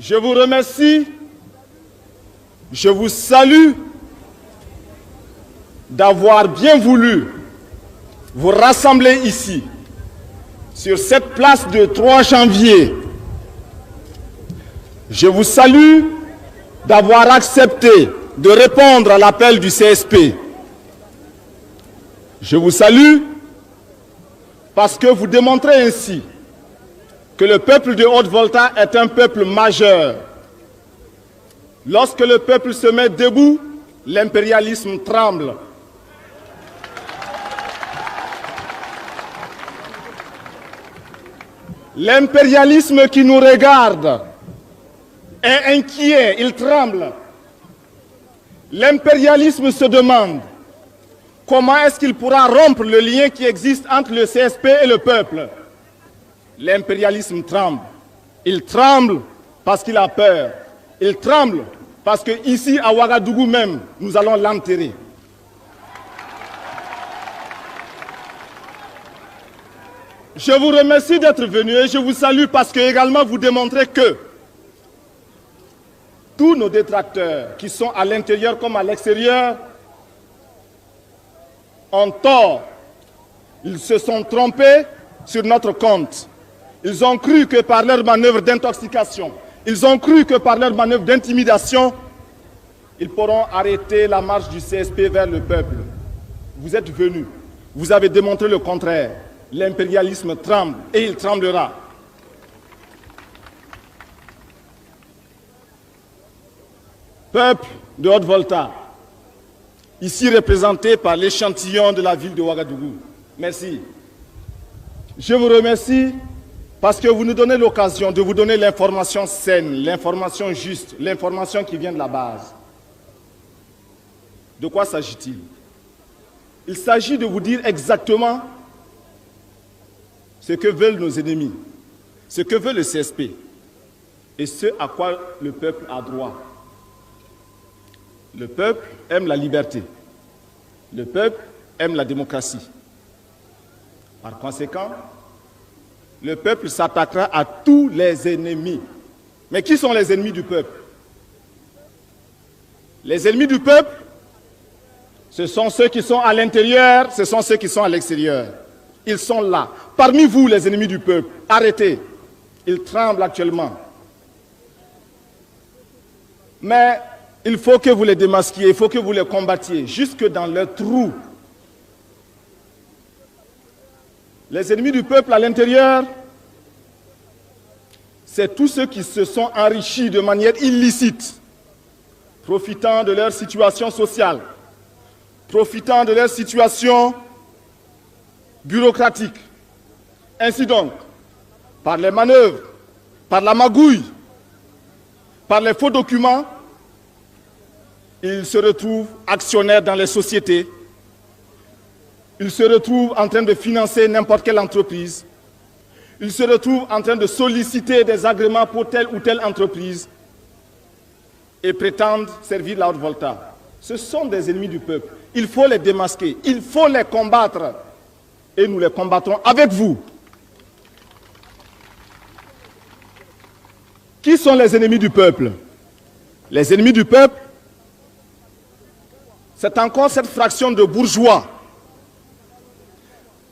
Je vous remercie, je vous salue d'avoir bien voulu vous rassembler ici, sur cette place de 3 janvier. Je vous salue d'avoir accepté de répondre à l'appel du CSP. Je vous salue parce que vous démontrez ainsi que le peuple de Haute-Volta est un peuple majeur. Lorsque le peuple se met debout, l'impérialisme tremble. L'impérialisme qui nous regarde est inquiet, il tremble. L'impérialisme se demande comment est-ce qu'il pourra rompre le lien qui existe entre le CSP et le peuple. L'impérialisme tremble. Il tremble parce qu'il a peur. Il tremble parce qu'ici, à Ouagadougou même, nous allons l'enterrer. Je vous remercie d'être venu et je vous salue parce que également vous démontrez que tous nos détracteurs qui sont à l'intérieur comme à l'extérieur ont tort. Ils se sont trompés sur notre compte. Ils ont cru que par leur manœuvre d'intoxication, ils ont cru que par leur manœuvre d'intimidation, ils pourront arrêter la marche du CSP vers le peuple. Vous êtes venus, vous avez démontré le contraire. L'impérialisme tremble et il tremblera. Peuple de Haute-Volta, ici représenté par l'échantillon de la ville de Ouagadougou. Merci. Je vous remercie parce que vous nous donnez l'occasion de vous donner l'information saine, l'information juste, l'information qui vient de la base. De quoi s'agit-il? Il s'agit de vous dire exactement ce que veulent nos ennemis, ce que veut le CSP et ce à quoi le peuple a droit. Le peuple aime la liberté. Le peuple aime la démocratie. Par conséquent, le peuple s'attaquera à tous les ennemis. Mais qui sont les ennemis du peuple? Les ennemis du peuple, ce sont ceux qui sont à l'intérieur, ce sont ceux qui sont à l'extérieur. Ils sont là. Parmi vous, les ennemis du peuple, arrêtez. Ils tremblent actuellement. Mais il faut que vous les démasquiez, il faut que vous les combattiez, jusque dans leurs trous. Les ennemis du peuple à l'intérieur, c'est tous ceux qui se sont enrichis de manière illicite, profitant de leur situation sociale, profitant de leur situation bureaucratique. Ainsi donc, par les manœuvres, par la magouille, par les faux documents, ils se retrouvent actionnaires dans les sociétés. Ils se retrouvent en train de financer n'importe quelle entreprise. Ils se retrouvent en train de solliciter des agréments pour telle ou telle entreprise et prétendent servir la Haute-Volta. Ce sont des ennemis du peuple. Il faut les démasquer, il faut les combattre. Et nous les combattrons avec vous. Qui sont les ennemis du peuple? Les ennemis du peuple, c'est encore cette fraction de bourgeois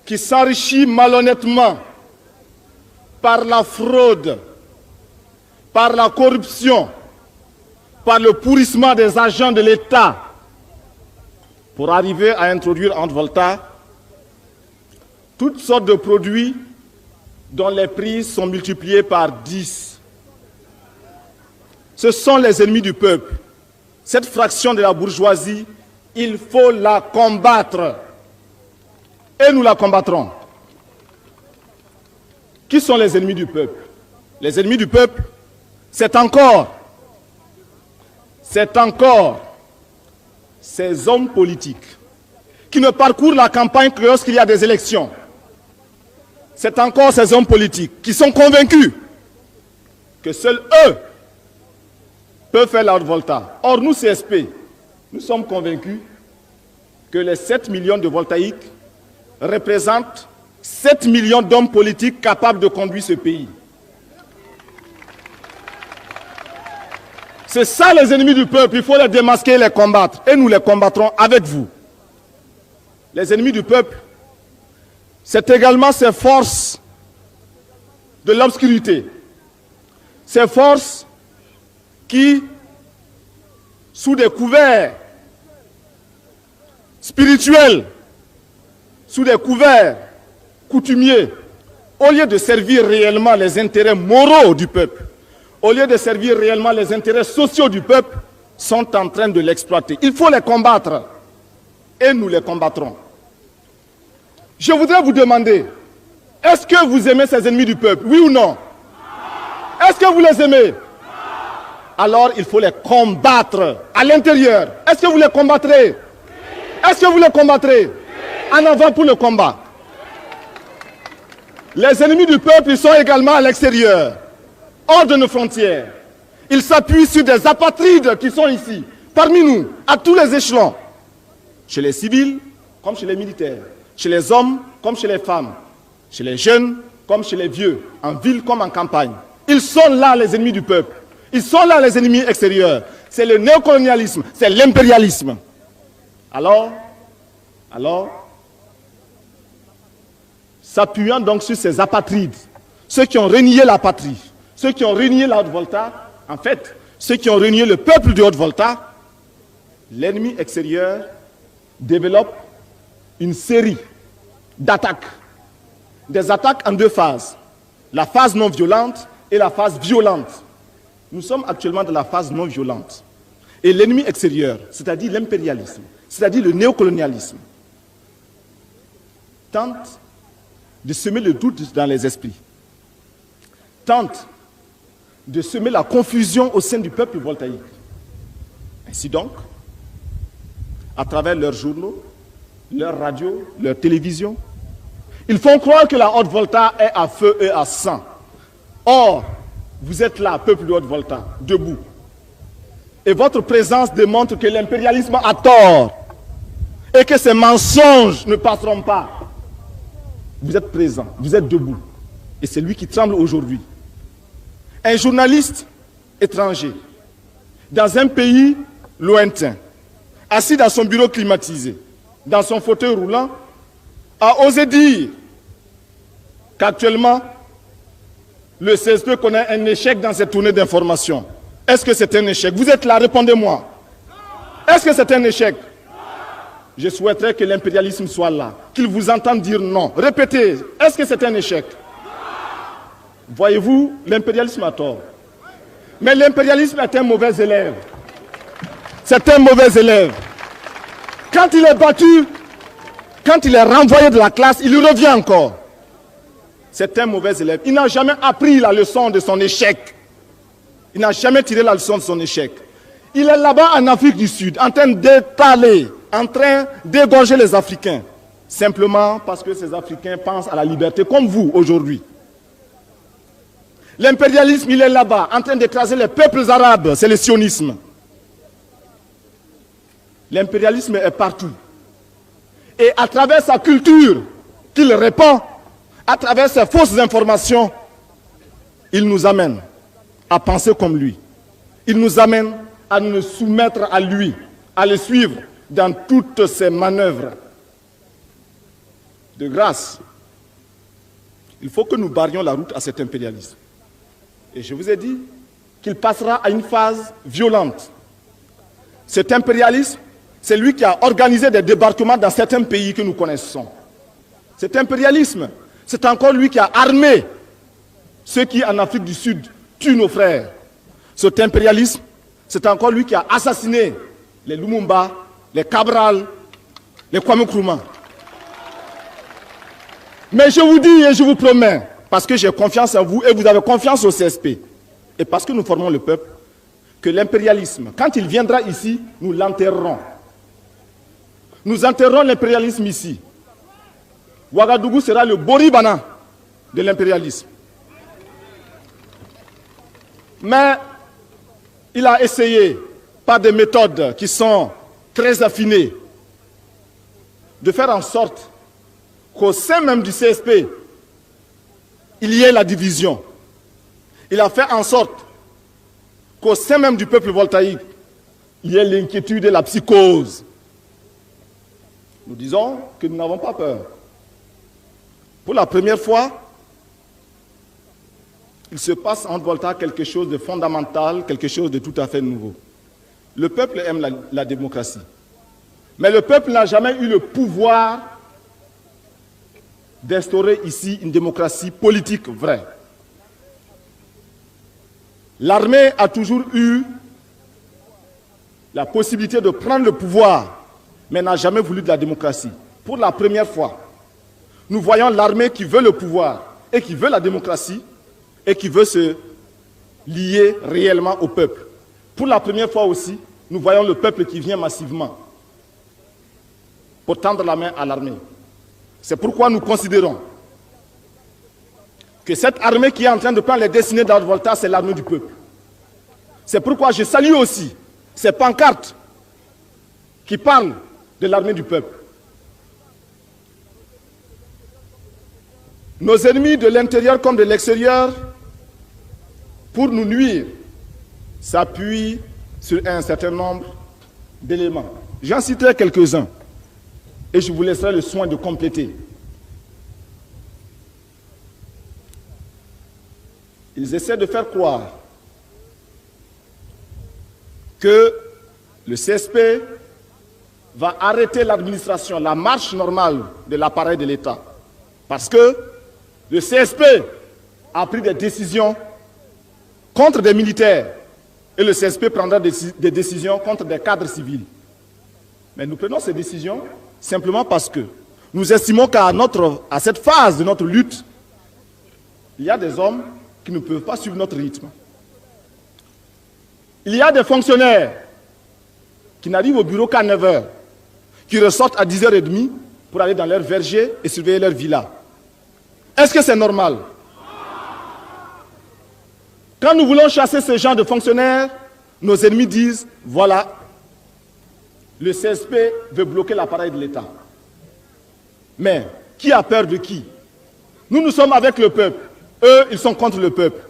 qui s'enrichit malhonnêtement par la fraude, par la corruption, par le pourrissement des agents de l'État pour arriver à introduire en Haute-Volta toutes sortes de produits dont les prix sont multipliés par 10. Ce sont les ennemis du peuple. Cette fraction de la bourgeoisie, il faut la combattre. Et nous la combattrons. Qui sont les ennemis du peuple? Les ennemis du peuple, c'est encore ces hommes politiques qui ne parcourent la campagne que lorsqu'il y a des élections. C'est encore ces hommes politiques qui sont convaincus que seuls eux peuvent faire la Haute-Volta. Or, nous, CSP, nous sommes convaincus que les 7 millions de voltaïques représentent 7 millions d'hommes politiques capables de conduire ce pays. C'est ça les ennemis du peuple, il faut les démasquer et les combattre. Et nous les combattrons avec vous. Les ennemis du peuple, c'est également ces forces de l'obscurité. Ces forces qui, sous des couverts spirituels, sous des couverts coutumiers, au lieu de servir réellement les intérêts moraux du peuple, au lieu de servir réellement les intérêts sociaux du peuple, sont en train de l'exploiter. Il faut les combattre et nous les combattrons. Je voudrais vous demander, est-ce que vous aimez ces ennemis du peuple, oui ou non? Est-ce que vous les aimez? Alors il faut les combattre à l'intérieur. Est-ce que vous les combattrez? Est-ce que vous les combattrez? En avant pour le combat. Les ennemis du peuple, ils sont également à l'extérieur, hors de nos frontières. Ils s'appuient sur des apatrides qui sont ici, parmi nous, à tous les échelons. Chez les civils, comme chez les militaires. Chez les hommes, comme chez les femmes. Chez les jeunes, comme chez les vieux. En ville comme en campagne. Ils sont là, les ennemis du peuple. Ils sont là, les ennemis extérieurs. C'est le néocolonialisme, c'est l'impérialisme. Alors, s'appuyant donc sur ces apatrides, ceux qui ont renié la patrie, ceux qui ont renié la Haute-Volta, en fait, ceux qui ont renié le peuple de Haute-Volta, l'ennemi extérieur développe une série d'attaques. Des attaques en deux phases. La phase non violente et la phase violente. Nous sommes actuellement dans la phase non violente. Et l'ennemi extérieur, c'est-à-dire l'impérialisme, c'est-à-dire le néocolonialisme, tente de semer le doute dans les esprits, tente de semer la confusion au sein du peuple voltaïque. Ainsi donc, à travers leurs journaux, leurs radios, leurs télévisions, ils font croire que la Haute-Volta est à feu et à sang. Or, vous êtes là, peuple de Haute-Volta, debout. Et votre présence démontre que l'impérialisme a tort et que ces mensonges ne passeront pas. Vous êtes présent, vous êtes debout. Et c'est lui qui tremble aujourd'hui. Un journaliste étranger, dans un pays lointain, assis dans son bureau climatisé, dans son fauteuil roulant, a osé dire qu'actuellement, le CSP connaît un échec dans cette tournée d'information. Est-ce que c'est un échec? Vous êtes là, répondez-moi. Est-ce que c'est un échec? Je souhaiterais que l'impérialisme soit là, qu'il vous entende dire non. Répétez, est-ce que c'est un échec? Voyez-vous, l'impérialisme a tort. Mais l'impérialisme est un mauvais élève. C'est un mauvais élève. Quand il est battu, quand il est renvoyé de la classe, il revient encore. C'est un mauvais élève. Il n'a jamais appris la leçon de son échec. Il n'a jamais tiré la leçon de son échec. Il est là-bas en Afrique du Sud, en train d'étaler, en train d'égorger les Africains. Simplement parce que ces Africains pensent à la liberté, comme vous aujourd'hui. L'impérialisme, il est là-bas, en train d'écraser les peuples arabes. C'est le sionisme. L'impérialisme est partout. Et à travers sa culture qu'il répand, à travers ses fausses informations, il nous amène à penser comme lui. Il nous amène à nous soumettre à lui, à le suivre dans toutes ses manœuvres. De grâce, il faut que nous barrions la route à cet impérialisme. Et je vous ai dit qu'il passera à une phase violente. Cet impérialisme, c'est lui qui a organisé des débarquements dans certains pays que nous connaissons. Cet impérialisme, c'est encore lui qui a armé ceux qui, en Afrique du Sud, tuent nos frères. Cet impérialisme, c'est encore lui qui a assassiné les Lumumba, les Cabral, les Kwame Nkrumah. Mais je vous dis et je vous promets, parce que j'ai confiance en vous et vous avez confiance au CSP, et parce que nous formons le peuple, que l'impérialisme, quand il viendra ici, nous l'enterrerons. Nous enterrerons l'impérialisme ici. Ouagadougou sera le Boribana de l'impérialisme. Mais il a essayé, par des méthodes qui sont très affinées, de faire en sorte qu'au sein même du CSP, il y ait la division. Il a fait en sorte qu'au sein même du peuple voltaïque, il y ait l'inquiétude et la psychose. Nous disons que nous n'avons pas peur. Pour la première fois, il se passe en Volta quelque chose de fondamental, quelque chose de tout à fait nouveau. Le peuple aime la démocratie. Mais le peuple n'a jamais eu le pouvoir d'instaurer ici une démocratie politique vraie. L'armée a toujours eu la possibilité de prendre le pouvoir, mais n'a jamais voulu de la démocratie. Pour la première fois, nous voyons l'armée qui veut le pouvoir et qui veut la démocratie et qui veut se lier réellement au peuple. Pour la première fois aussi, nous voyons le peuple qui vient massivement pour tendre la main à l'armée. C'est pourquoi nous considérons que cette armée qui est en train de prendre les destinées d'Haute-Volta, c'est l'armée du peuple. C'est pourquoi je salue aussi ces pancartes qui parlent de l'armée du peuple. Nos ennemis de l'intérieur comme de l'extérieur, pour nous nuire, s'appuient sur un certain nombre d'éléments. J'en citerai quelques-uns et je vous laisserai le soin de compléter. Ils essaient de faire croire que le CSP va arrêter l'administration, la marche normale de l'appareil de l'État. Parce que le CSP a pris des décisions contre des militaires et le CSP prendra des décisions contre des cadres civils. Mais nous prenons ces décisions simplement parce que nous estimons qu'à cette phase de notre lutte, il y a des hommes qui ne peuvent pas suivre notre rythme. Il y a des fonctionnaires qui n'arrivent au bureau qu'à 9 h, qui ressortent à 10 h 30 pour aller dans leur verger et surveiller leur villa. Est-ce que c'est normal? Quand nous voulons chasser ce genre de fonctionnaires, nos ennemis disent, voilà, le CSP veut bloquer l'appareil de l'État. Mais qui a peur de qui? Nous sommes avec le peuple. Eux, ils sont contre le peuple.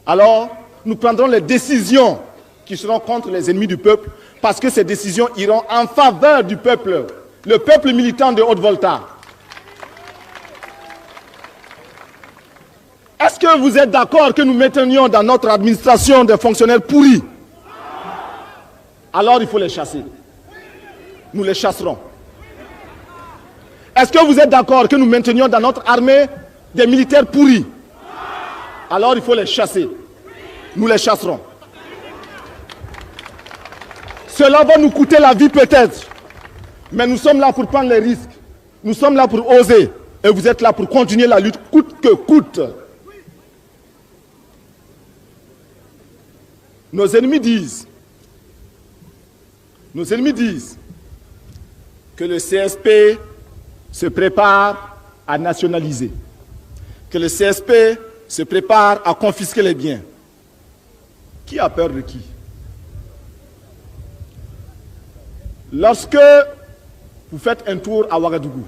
Alors, nous prendrons les décisions qui seront contre les ennemis du peuple, parce que ces décisions iront en faveur du peuple, le peuple militant de Haute-Volta. Est-ce que vous êtes d'accord que nous maintenions dans notre administration des fonctionnaires pourris? Alors il faut les chasser. Nous les chasserons. Est-ce que vous êtes d'accord que nous maintenions dans notre armée des militaires pourris? Alors il faut les chasser. Nous les chasserons. Cela va nous coûter la vie peut-être, mais nous sommes là pour prendre les risques. Nous sommes là pour oser. Et vous êtes là pour continuer la lutte coûte que coûte. Nos ennemis disent que le CSP se prépare à nationaliser, que le CSP se prépare à confisquer les biens. Qui a peur de qui? Lorsque vous faites un tour à Ouagadougou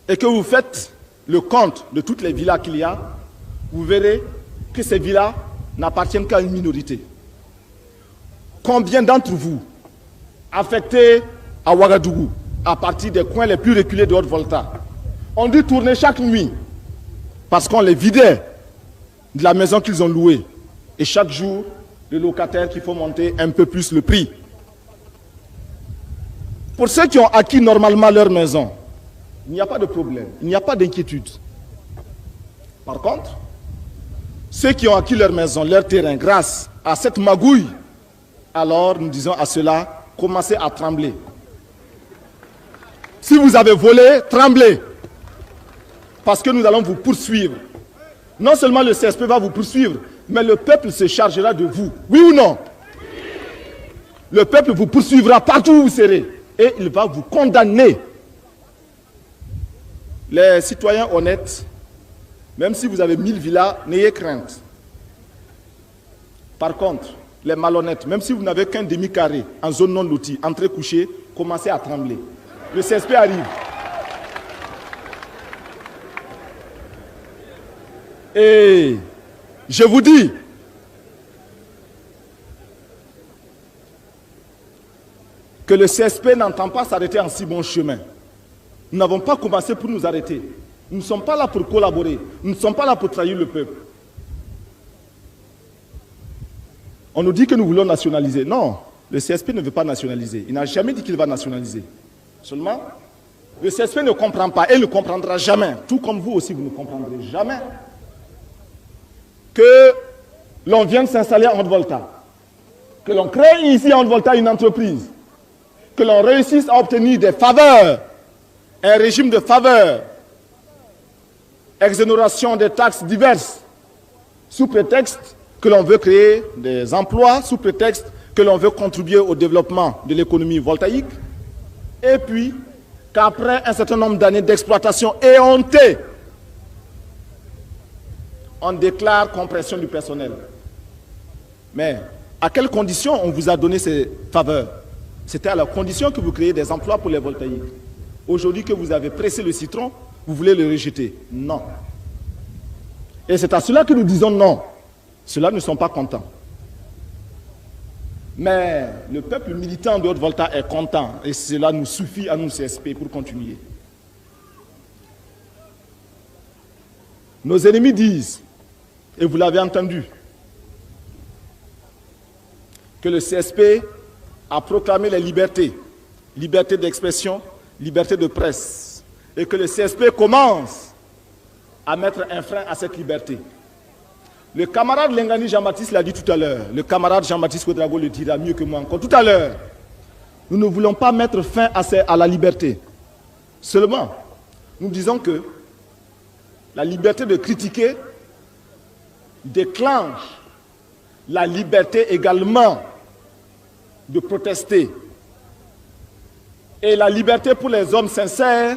et que vous faites le compte de toutes les villas qu'il y a, vous verrez que ces villas n'appartiennent qu'à une minorité. Combien d'entre vous, affectés à Ouagadougou, à partir des coins les plus reculés de Haute-Volta, ont dû tourner chaque nuit parce qu'on les vidait de la maison qu'ils ont louée. Et chaque jour, le locataire qu'il faut monter un peu plus le prix. Pour ceux qui ont acquis normalement leur maison, il n'y a pas de problème, il n'y a pas d'inquiétude. Par contre, ceux qui ont acquis leur maison, leur terrain, grâce à cette magouille, alors nous disons à cela, commencez à trembler. Si vous avez volé, tremblez. Parce que nous allons vous poursuivre. Non seulement le CSP va vous poursuivre, mais le peuple se chargera de vous. Oui ou non? Le peuple vous poursuivra partout où vous serez. Et il va vous condamner. Les citoyens honnêtes, même si vous avez 1000 villas, n'ayez crainte. Par contre, les malhonnêtes, même si vous n'avez qu'un demi-carré en zone non lotie, entrez couché, commencez à trembler. Le CSP arrive. Et je vous dis que le CSP n'entend pas s'arrêter en si bon chemin. Nous n'avons pas commencé pour nous arrêter. Nous ne sommes pas là pour collaborer. Nous ne sommes pas là pour trahir le peuple. On nous dit que nous voulons nationaliser. Non, le CSP ne veut pas nationaliser. Il n'a jamais dit qu'il va nationaliser. Seulement, le CSP ne comprend pas et ne comprendra jamais, tout comme vous aussi, vous ne comprendrez jamais, que l'on vienne s'installer en Haute-Volta, que l'on crée ici en Haute-Volta une entreprise, que l'on réussisse à obtenir des faveurs, un régime de faveurs, exonération des taxes diverses, sous prétexte que l'on veut créer des emplois, sous prétexte que l'on veut contribuer au développement de l'économie voltaïque, et puis qu'après un certain nombre d'années d'exploitation éhontée, on déclare compression du personnel. Mais à quelles conditions on vous a donné ces faveurs? C'était à la condition que vous créiez des emplois pour les voltaïques. Aujourd'hui que vous avez pressé le citron, vous voulez le rejeter? Non. Et c'est à cela que nous disons non. Ceux-là ne sont pas contents. Mais le peuple militant de Haute-Volta est content et cela nous suffit à nous CSP pour continuer. Nos ennemis disent, et vous l'avez entendu, que le CSP a proclamé les libertés, liberté d'expression, liberté de presse, et que le CSP commence à mettre un frein à cette liberté. Le camarade Lengani Jean-Baptiste l'a dit tout à l'heure, le camarade Jean-Baptiste Ouédraogo le dira mieux que moi encore tout à l'heure. Nous ne voulons pas mettre fin à la liberté. Seulement, nous disons que la liberté de critiquer déclenche la liberté également de protester. Et la liberté pour les hommes sincères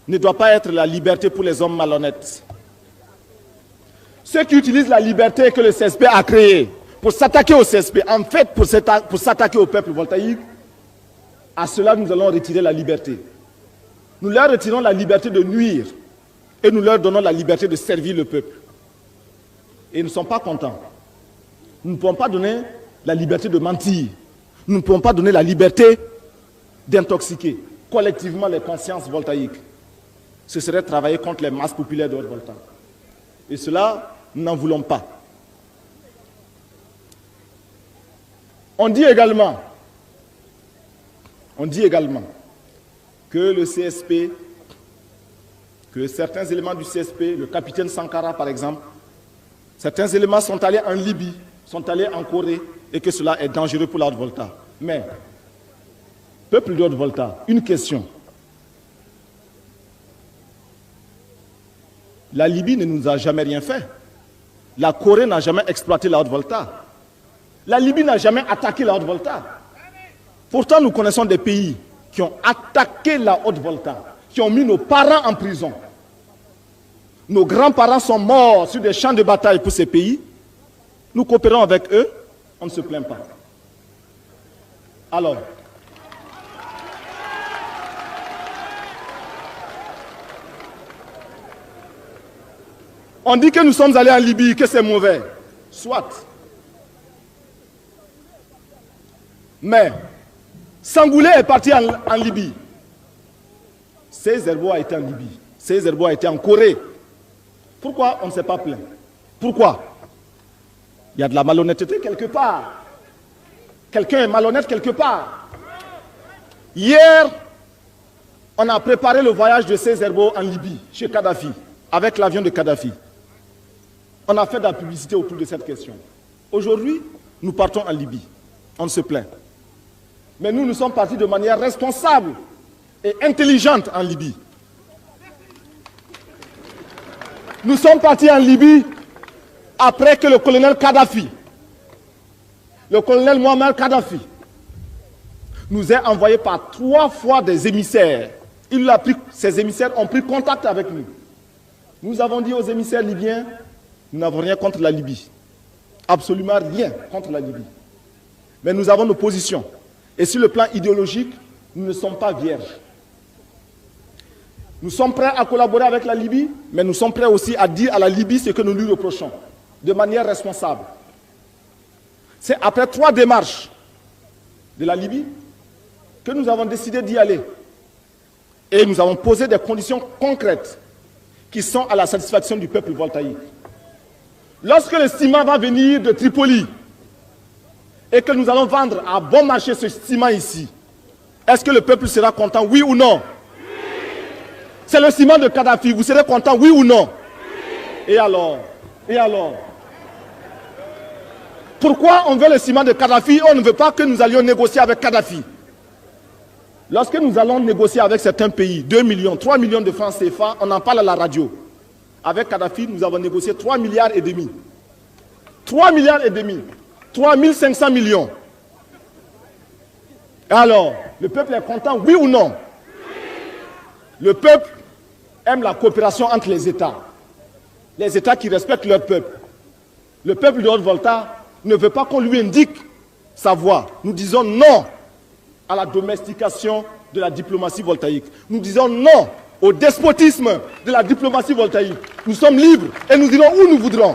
ne doit pas être la liberté pour les hommes malhonnêtes. Ceux qui utilisent la liberté que le CSP a créée pour s'attaquer au CSP, en fait pour s'attaquer au peuple voltaïque, à cela nous allons retirer la liberté. Nous leur retirons la liberté de nuire et nous leur donnons la liberté de servir le peuple. Et ils ne sont pas contents. Nous ne pouvons pas donner la liberté de mentir. Nous ne pouvons pas donner la liberté d'intoxiquer collectivement les consciences voltaïques. Ce serait travailler contre les masses populaires de Haute-Volta. Et cela, nous n'en voulons pas. On dit également que le CSP, que certains éléments du CSP, le capitaine Sankara par exemple, certains éléments sont allés en Libye, sont allés en Corée, et que cela est dangereux pour la Haute-Volta. Mais, peuple de Haute-Volta, une question. La Libye ne nous a jamais rien fait. La Corée n'a jamais exploité la Haute-Volta. La Libye n'a jamais attaqué la Haute-Volta. Pourtant, nous connaissons des pays qui ont attaqué la Haute-Volta, qui ont mis nos parents en prison. Nos grands-parents sont morts sur des champs de bataille pour ces pays. Nous coopérons avec eux, on ne se plaint pas. Alors, on dit que nous sommes allés en Libye, que c'est mauvais. Soit. Mais, Sangoulé est parti en Libye. Césaire Boe a été en Libye. Césaire Boe a été en Corée. Pourquoi on ne s'est pas plaint? Pourquoi? Il y a de la malhonnêteté quelque part. Quelqu'un est malhonnête quelque part. Hier, on a préparé le voyage de Césaire Boe en Libye, chez Kadhafi, avec l'avion de Kadhafi. On a fait de la publicité autour de cette question. Aujourd'hui, nous partons en Libye. On se plaint. Mais nous sommes partis de manière responsable et intelligente en Libye. Nous sommes partis en Libye après que le colonel Kadhafi, le colonel Mohamed Kadhafi, nous ait envoyé par 3 fois des émissaires. Ces émissaires ont pris contact avec nous. Nous avons dit aux émissaires libyens, nous n'avons rien contre la Libye. Absolument rien contre la Libye. Mais nous avons nos positions. Et sur le plan idéologique, nous ne sommes pas vierges. Nous sommes prêts à collaborer avec la Libye, mais nous sommes prêts aussi à dire à la Libye ce que nous lui reprochons, de manière responsable. C'est après 3 démarches de la Libye que nous avons décidé d'y aller. Et nous avons posé des conditions concrètes qui sont à la satisfaction du peuple voltaïque. Lorsque le ciment va venir de Tripoli et que nous allons vendre à bon marché ce ciment ici, est-ce que le peuple sera content, oui ou non? C'est le ciment de Kadhafi, vous serez content, oui ou non? Et alors? Et alors? Pourquoi on veut le ciment de Kadhafi et on ne veut pas que nous allions négocier avec Kadhafi? Lorsque nous allons négocier avec certains pays, 2 millions, 3 millions de francs CFA, on en parle à la radio. Avec Kadhafi, nous avons négocié 3 milliards et demi. 3 milliards et demi. 3 500 millions. Alors, le peuple est content, oui ou non? Le peuple aime la coopération entre les États. Les États qui respectent leur peuple. Le peuple de Haute-Volta ne veut pas qu'on lui indique sa voie. Nous disons non à la domestication de la diplomatie voltaïque. Nous disons non au despotisme de la diplomatie voltaïque. Nous sommes libres et nous irons où nous voudrons.